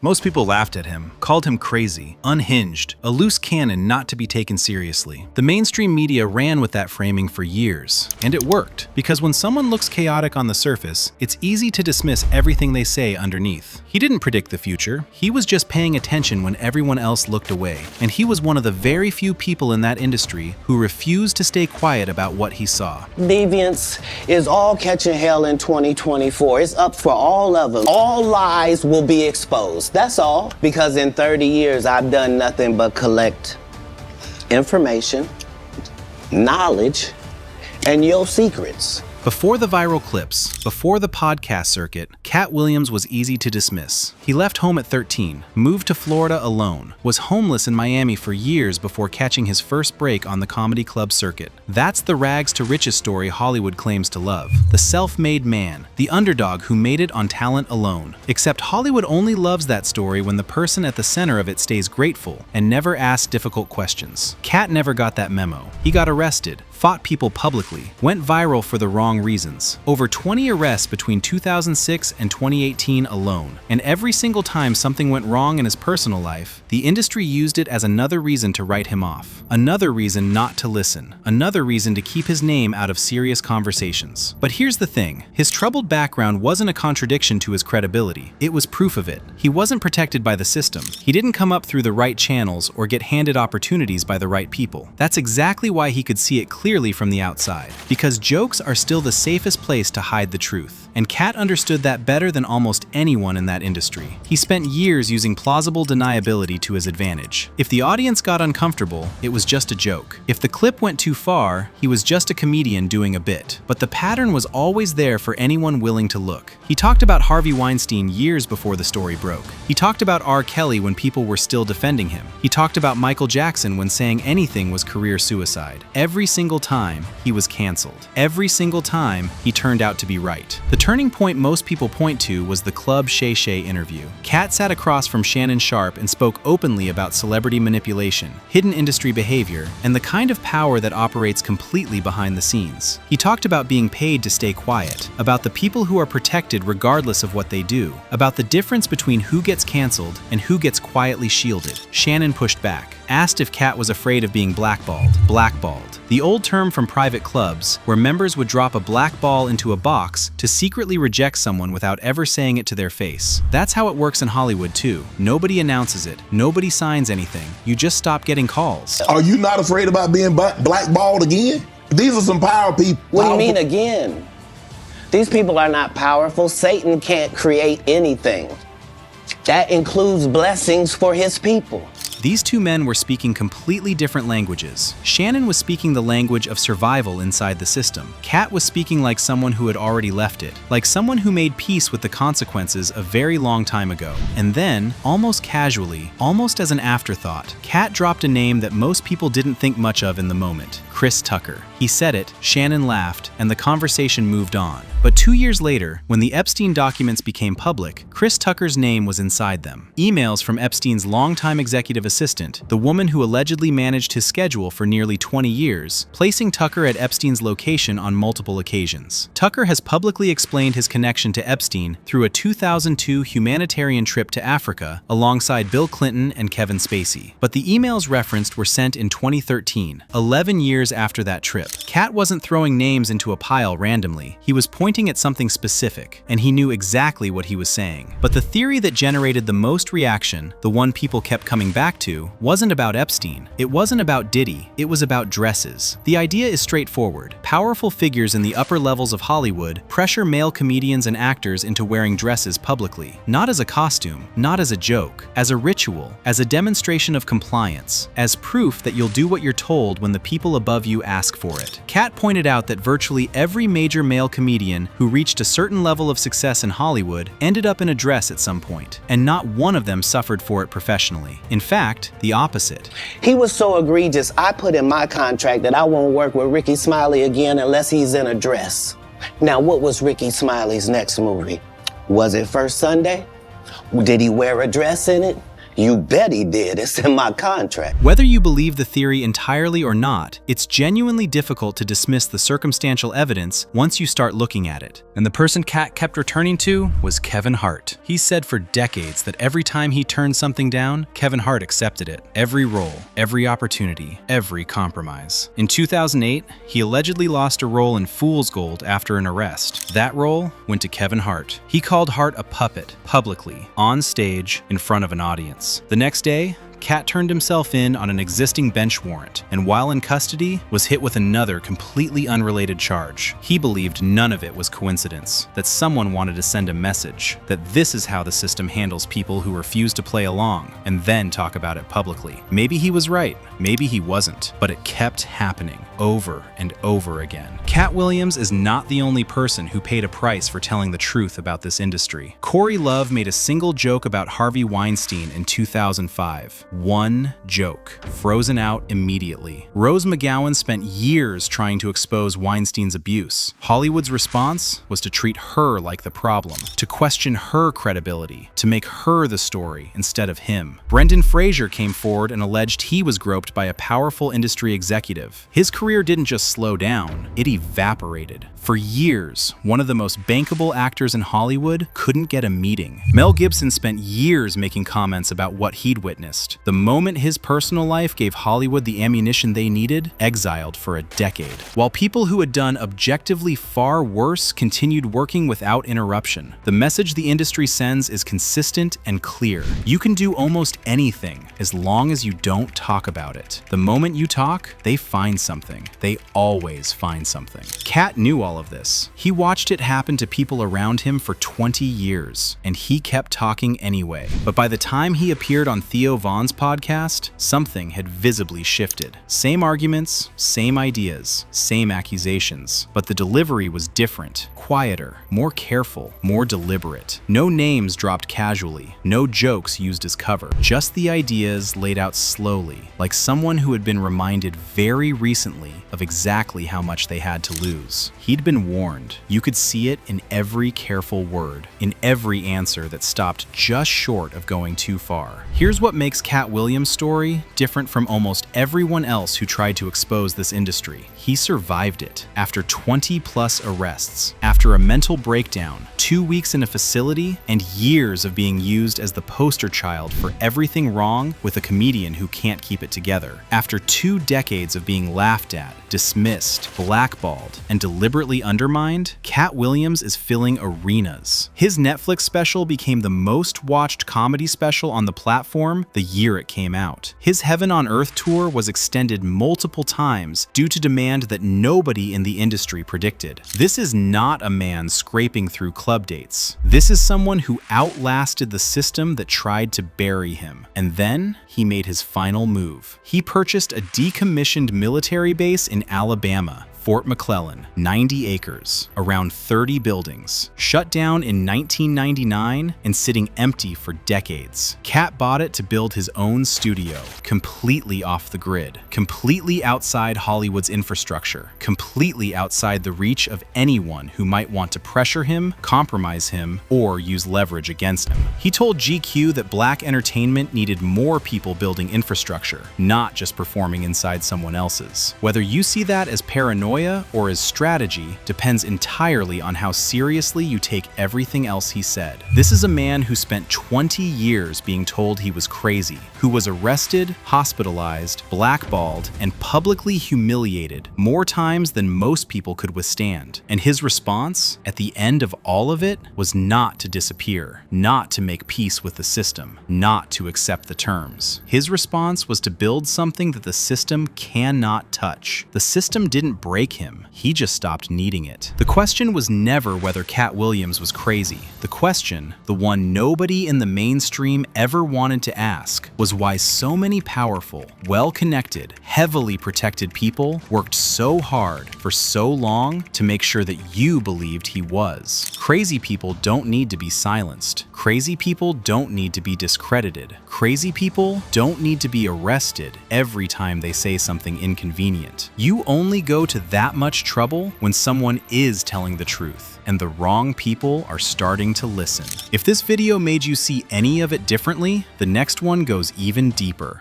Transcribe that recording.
Most people laughed at him, called him crazy, unhinged, a loose cannon not to be taken seriously. The mainstream media ran with that framing for years, and it worked, because when someone looks chaotic on the surface, it's easy to dismiss everything they say underneath. He didn't predict the future, he was just paying attention when everyone else looked away, and he was one of the very few people in that industry who refused to stay quiet about what he saw. Deviance is all catching hell in 2024. It's up for all of them. All lies will be exposed. That's all. Because in 30 years, I've done nothing but collect information, knowledge, and your secrets. Before the viral clips, before the podcast circuit, Katt Williams was easy to dismiss. He left home at 13, moved to Florida alone, was homeless in Miami for years before catching his first break on the comedy club circuit. That's the rags to riches story Hollywood claims to love. The self-made man, the underdog who made it on talent alone. Except Hollywood only loves that story when the person at the center of it stays grateful and never asks difficult questions. Katt never got that memo. He got arrested, fought people publicly, went viral for the wrong reasons. Over 20 arrests between 2006 and 2018 alone. And every single time something went wrong in his personal life, the industry used it as another reason to write him off. Another reason not to listen. Another reason to keep his name out of serious conversations. But here's the thing. His troubled background wasn't a contradiction to his credibility. It was proof of it. He wasn't protected by the system. He didn't come up through the right channels or get handed opportunities by the right people. That's exactly why he could see it clearly from the outside. Because jokes are still the safest place to hide the truth. And Katt understood that better than almost anyone in that industry. He spent years using plausible deniability to his advantage. If the audience got uncomfortable, it was just a joke. If the clip went too far, he was just a comedian doing a bit. But the pattern was always there for anyone willing to look. He talked about Harvey Weinstein years before the story broke. He talked about R. Kelly when people were still defending him. He talked about Michael Jackson when saying anything was career suicide. Every single time, he was canceled. Every single time, he turned out to be right. The turning point most people point to was the Club Shay Shay interview. Katt sat across from Shannon Sharpe and spoke openly about celebrity manipulation, hidden industry behavior, and the kind of power that operates completely behind the scenes. He talked about being paid to stay quiet, about the people who are protected regardless of what they do, about the difference between who gets canceled and who gets quietly shielded. Shannon pushed back, asked if Katt was afraid of being blackballed. Blackballed, the old term from private clubs where members would drop a black ball into a box to secretly reject someone without ever saying it to their face. That's how it works in Hollywood too. Nobody announces it. Nobody signs anything. You just stop getting calls. Are you not afraid about being blackballed again? These are some power people. What do you mean again? These people are not powerful. Satan can't create anything. That includes blessings for his people. These two men were speaking completely different languages. Shannon was speaking the language of survival inside the system. Katt was speaking like someone who had already left it, like someone who made peace with the consequences a very long time ago. And then, almost casually, almost as an afterthought, Katt dropped a name that most people didn't think much of in the moment. Chris Tucker. He said it, Shannon laughed, and the conversation moved on. But 2 years later, when the Epstein documents became public, Chris Tucker's name was inside them. Emails from Epstein's longtime executive assistant, the woman who allegedly managed his schedule for nearly 20 years, placing Tucker at Epstein's location on multiple occasions. Tucker has publicly explained his connection to Epstein through a 2002 humanitarian trip to Africa alongside Bill Clinton and Kevin Spacey. But the emails referenced were sent in 2013, 11 years after that trip. Katt wasn't throwing names into a pile randomly. He was pointing at something specific, and he knew exactly what he was saying. But the theory that generated the most reaction, the one people kept coming back to, wasn't about Epstein. It wasn't about Diddy. It was about dresses. The idea is straightforward. Powerful figures in the upper levels of Hollywood pressure male comedians and actors into wearing dresses publicly. Not as a costume, not as a joke, as a ritual, as a demonstration of compliance, as proof that you'll do what you're told when the people above you ask for it. Katt pointed out that virtually every major male comedian who reached a certain level of success in Hollywood ended up in a dress at some point, and not one of them suffered for it professionally. In fact, the opposite. He was so egregious, I put in my contract that I won't work with Ricky Smiley again unless he's in a dress. Now, what was Ricky Smiley's next movie? Was it First Sunday? Did he wear a dress in it? You bet he did. It's in my contract. Whether you believe the theory entirely or not, it's genuinely difficult to dismiss the circumstantial evidence once you start looking at it. And the person Katt kept returning to was Kevin Hart. He said for decades that every time he turned something down, Kevin Hart accepted it. Every role, every opportunity, every compromise. In 2008, he allegedly lost a role in Fool's Gold after an arrest. That role went to Kevin Hart. He called Hart a puppet, publicly, on stage, in front of an audience. The next day, Katt turned himself in on an existing bench warrant, and while in custody, was hit with another completely unrelated charge. He believed none of it was coincidence, that someone wanted to send a message, that this is how the system handles people who refuse to play along, and then talk about it publicly. Maybe he was right, maybe he wasn't, but it kept happening over and over again. Katt Williams is not the only person who paid a price for telling the truth about this industry. Corey Love made a single joke about Harvey Weinstein in 2005. One joke, frozen out immediately. Rose McGowan spent years trying to expose Weinstein's abuse. Hollywood's response was to treat her like the problem, to question her credibility, to make her the story instead of him. Brendan Fraser came forward and alleged he was groped by a powerful industry executive. His career didn't just slow down, it evaporated. For years, one of the most bankable actors in Hollywood couldn't get a meeting. Mel Gibson spent years making comments about what he'd witnessed. The moment his personal life gave Hollywood the ammunition they needed, exiled for a decade. While people who had done objectively far worse continued working without interruption. The message the industry sends is consistent and clear. You can do almost anything as long as you don't talk about it. The moment you talk, they find something. They always find something. Katt knew all of this. He watched it happen to people around him for 20 years, and he kept talking anyway. But by the time he appeared on Theo Von's podcast, something had visibly shifted. Same arguments, same ideas, same accusations, but the delivery was different, quieter, more careful, more deliberate. No names dropped casually, no jokes used as cover, just the ideas laid out slowly, like someone who had been reminded very recently of exactly how much they had to lose. He'd been warned. You could see it in every careful word, in every answer that stopped just short of going too far. Here's what makes Katt Williams' story different from almost everyone else who tried to expose this industry. He survived it. After 20+ arrests, after a mental breakdown, 2 weeks in a facility, and years of being used as the poster child for everything wrong with a comedian who can't keep it together. After 2 decades of being laughed at, dismissed, blackballed, and deliberately undermined, Katt Williams is filling arenas. His Netflix special became the most watched comedy special on the platform the year it came out. His Heaven on Earth tour was extended multiple times due to demand that nobody in the industry predicted. This is not a man scraping through club dates. This is someone who outlasted the system that tried to bury him. And then he made his final move. He purchased a decommissioned military base in Alabama, Fort McClellan, 90 acres, around 30 buildings, shut down in 1999 and sitting empty for decades. Katt bought it to build his own studio, completely off the grid, completely outside Hollywood's infrastructure, completely outside the reach of anyone who might want to pressure him, compromise him, or use leverage against him. He told GQ that black entertainment needed more people building infrastructure, not just performing inside someone else's. Whether you see that as paranoia or as strategy depends entirely on how seriously you take everything else he said. This is a man who spent 20 years being told he was crazy, who was arrested, hospitalized, blackballed, and publicly humiliated more times than most people could withstand. And his response, at the end of all of it, was not to disappear, not to make peace with the system, not to accept the terms. His response was to build something that the system cannot touch. The system didn't break him, he just stopped needing it. The question was never whether Katt Williams was crazy. The question, the one nobody in the mainstream ever wanted to ask, was why so many powerful, well-connected, heavily protected people worked so hard for so long to make sure that you believed he was. Crazy people don't need to be silenced. Crazy people don't need to be discredited. Crazy people don't need to be arrested every time they say something inconvenient. You only go to that much trouble when someone is telling the truth, and the wrong people are starting to listen. If this video made you see any of it differently, the next one goes even deeper.